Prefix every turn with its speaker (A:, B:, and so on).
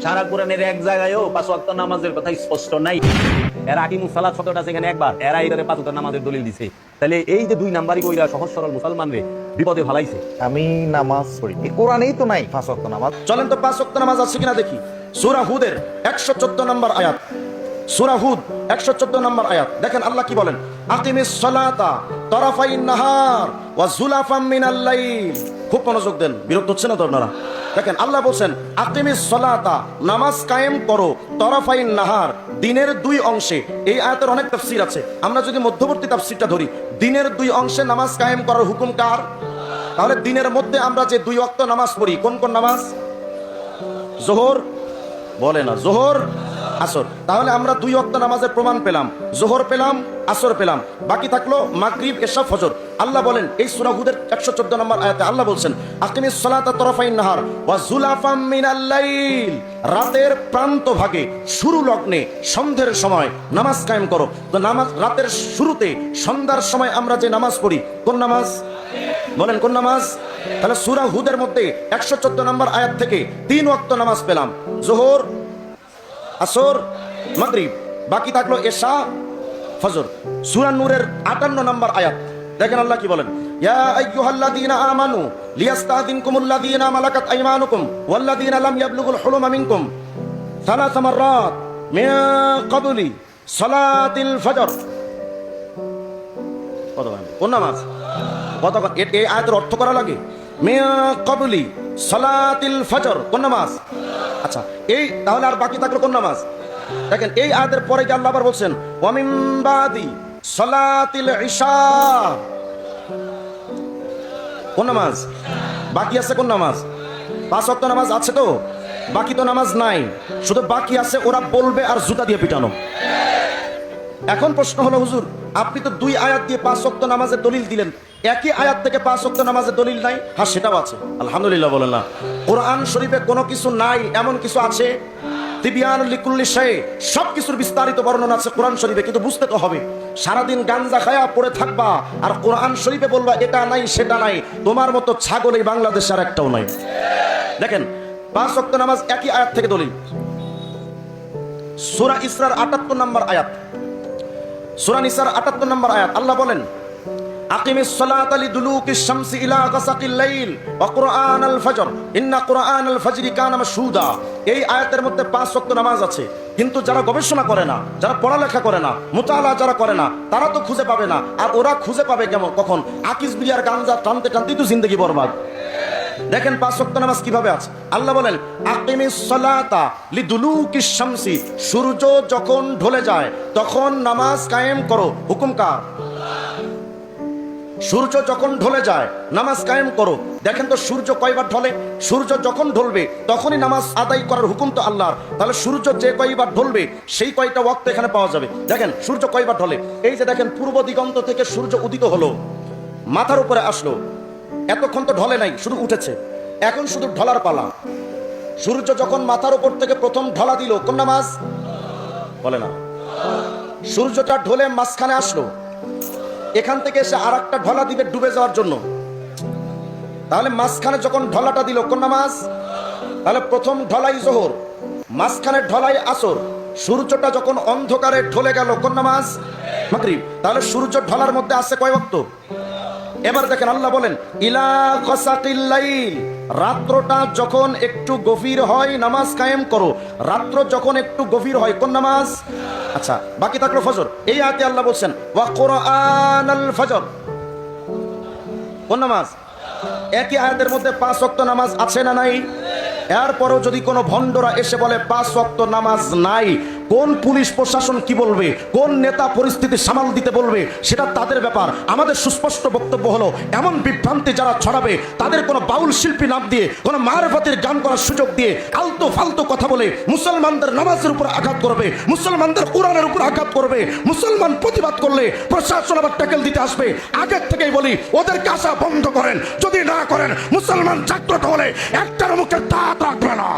A: সারা কোরআনের এক জায়গায়ও 5 ওয়াক্ত নামাজের কথা স্পষ্ট নাই। এরা আকিমুস সালাত শব্দটা সেখানে একবার, এরা এটারে 5 ওয়াক্ত নামাজের দলিল দিছে। তাহলে এই যে 2 নাম্বারই কইরা সহজ সরল মুসলমানরে বিপদে ফেলাইছে।
B: আমি নামাজ পড়ি, কোরআনেই তো নাই 5 ওয়াক্ত নামাজ।
C: চলেন তো 5 ওয়াক্ত নামাজ আছে কিনা দেখি। সূরা হুদের 114 নম্বর আয়াত, সূরা হুদ 114 নম্বর আয়াত দেখেন আল্লাহ কি বলেন, আকিমিস সালাতা তারাফাইন নাহার ওয়া যুলাফাম মিনাল লাইল। খুব মনোযোগ দেন, বিরক্ত হচ্ছে না তো আপনারা? দেখেন আল্লাহ বলছেন আকিমিস সালাতা, নামাজ কায়েম করো, তারাফাইন নাহার, দিনের 2 অংশে। এই আয়াতের অনেক তাফসীর আছে, আমরা যদি মধ্যবর্তী তাফসীরটা ধরি, দিনের 2 অংশে নামাজ কায়েম করার হুকুম কার? তাহলে দিনের মধ্যে আমরা যে 2 ওয়াক্ত নামাজ পড়ি, কোন কোন নামাজ? যোহর বলে না, যোহর আসর। তাহলে আমরা 2 ওয়াক্ত নামাজের প্রমাণ পেলাম, যোহর পেলাম, আসর পেলাম, বাকি থাকলো মাগরিব, এশা, ফজর। আল্লাহ বলেন এই সূরা হুদের 114 নম্বর আয়াতে আল্লাহ বলছেন আকিমিস সালাতা তারাফাইন নাহার ওয়া যুলাফাম মিনাল লাইল, রাতের প্রান্ত ভাগে, শুরু লগ্নে, সন্ধ্যের সময় নামাজ কায়েম করো। তো নামাজ রাতের শুরুতে, সন্ধ্যার সময় আমরা যে নামাজ পড়ি, কোন নামাজ বলেন, কোন নামাজ? তাহলে সূরা হুদের মধ্যে 114 নম্বর আয়াত থেকে 3 ওয়াক্ত নামাজ পেলাম, যোহর, আসর, মাগরিব, বাকি থাকলো এশা, ফজর। সূরা নূরের 58 নম্বর আয়াত দেখেন আল্লাহ কি বলেন, ইয়া আইয়ুহাল্লাযীনা আমানু লিয়াস্তাযিনকুমুল্লাযীনা মালাকাত আইমানুকুম ওয়াল্লাযীনা লাম ইয়াবলুগুল হুলুমা মিনকুম সালাসা মাররাত মিন ক্বাবলি সালাতিল ফজর। কোন নামাজ? এই আয়াতের অর্থ করা লাগে, মিন ক্বাবলি সালাতিল ফজর, কোন নামাজ? আচ্ছা, এই তাহলে আর বাকি থাকলো কোন নামাজ? দেখেন এই আয়াতের পরে কি আল্লাহ আবার বলছেন ওয়া মিন বাদি সালাতিল ইশা, কোন নামাজ? বাকি আছে কোন নামাজ? 5 ওয়াক্ত নামাজ আছে তো, বাকি তো নামাজ নাই, শুধু বাকি আছে ওরা বলবে আর জুতা দিয়ে পিটানো। এখন প্রশ্ন হলো হুজুর, আপনি তো 2 আয়াত দিয়ে 5 ওয়াক্ত নামাজের দলিল দিলেন, একই আয়াত থেকে 5 ওয়াক্ত নামাজের দলিল নাই? হ্যাঁ, সেটাও আছে, আলহামদুলিল্লাহ বলেন না। কোরআন শরীফে কোনো কিছু নাই এমন কিছু আছে? তিবিয়ান লিকুল্লি শাই, সব কিছুর বিস্তারিত বর্ণনা আছে কোরআন শরীফে, কিন্তু বুঝতে তো হবে। সারাদিন গাঞ্জা খায়া পড়ে থাকবা আর কোরআন শরীফে বলবা এটা নাই সেটা নাই, তোমার মতো ছাগল এই বাংলাদেশে আর একটাও নাই। দেখেন 5 ওয়াক্ত নামাজ একই আয়াত থেকে দলিল, সূরা ইসরার 78 নম্বর আয়াত, সূরা নিসার 78 নম্বর আয়াত আল্লাহ বলেন আকিমিস সালাতা লিদুলুকিশ শামসি ইলা গাসাকিল লাইল ওয়া কুরআনাল ফজর ইন্না কুরআনাল ফজরি কানা মাশহুদা। এই আয়াতের মধ্যে 5 ওয়াক্ত নামাজ আছে, কিন্তু যারা গবেষণা করে না, যারা পড়ালেখা করে না, মুতালা যারা করে না, তারা তো খুঁজে পাবে না। আর ওরা খুঁজে পাবে কেমন? কখন? আকিস বিয়ার গাঞ্জা টানতে টানতেই তো জিন্দেগি বরবাদ। দেখেন 5 ওয়াক্ত নামাজ কিভাবে আছে। আল্লাহ বলেন আকিমিস সালাতা লিদুলুকিশ শামসি, সূর্য যখন ঢলে যায় তখন নামাজ কায়েম করো, হুকুম কার? সূর্য যখন ঢলে যায় নামাজ কায়েম করো। দেখেন তো সূর্য কয়বার ঢলে? সূর্য যখন ঢলবে তখনই নামাজ আদায় করার হুকুম তো আল্লাহর। তাহলে সূর্য যে কয়বার ঢলবে সেই কয়টা ওয়াক্ত এখানে পাওয়া যাবে। দেখেন সূর্য কয়বার ঢলে, এই যে দেখেন পূর্ব দিগন্ত থেকে সূর্য উদিত হলো, মাথার উপরে আসলো, এতক্ষণ তো ঢলে নাই, শুধু উঠেছে, এখন শুধু ঢলার পালা। সূর্য যখন মাথার উপর থেকে প্রথম ঢলা দিল, কোন নামাজ? বলে না। সূর্যটা ঢলে মাঝখানে আসলো, এখান থেকে এসে আর একটা ঢলা দিবে ডুবে যাওয়ার জন্য, তাহলে মাঝখানে যখন ঢলাটা দিল, কোন নামাজ? তাহলে প্রথম ঢলাই যোহর, মাঝখানে ঢলাই আসর, সূর্যটা যখন অন্ধকারে ঢলে গেল, কোন নামাজ? মাগরিব। তাহলে সূর্য ঢলার মধ্যে আছে কয় ওয়াক্ত? এবার দেখেন আল্লাহ বলেন ইলা গাসাকিল লাইল, রাত্রটা যখন একটু গভীর হয় নামাজ কায়েম করো। রাত্র যখন একটু গভীর হয় কোন নামাজ? আচ্ছা, বাকি থাকলো ফজর। এই আয়াতে আল্লাহ বলছেন ওয়া কুরআনাল ফজর, কোন নামাজ? একই আয়াতের মধ্যে 5 ওয়াক্ত নামাজ আছে না নাই? এরপরও যদি কোনো ভণ্ডরা এসে বলে 5 ওয়াক্ত নামাজ নাই, কোন পুলিশ প্রশাসন কি বলবে, কোন নেতা পরিস্থিতি সামাল দিতে বলবে, সেটা তাদের ব্যাপার। আমাদের সুস্পষ্ট বক্তব্য হলো এমন বিভ্রান্তি যারা ছড়াবে, তাদের কোনো বাউল শিল্পী নাম দিয়ে, কোনো মারফতের গান করার সুযোগ দিয়ে আলতু ফালতু কথা বলে মুসলমানদের নামাজের উপর আঘাত করবে, মুসলমানদের কোরআনের উপর আঘাত করবে, মুসলমান প্রতিবাদ করলে প্রশাসন আবার ট্যাকেল দিতে আসবে। আগের থেকেই বলি ওদেরকে আসা বন্ধ করেন, যদি না করেন মুসলমান জাগ্রত হলে একটার মুখে দাঁত রাখবে না।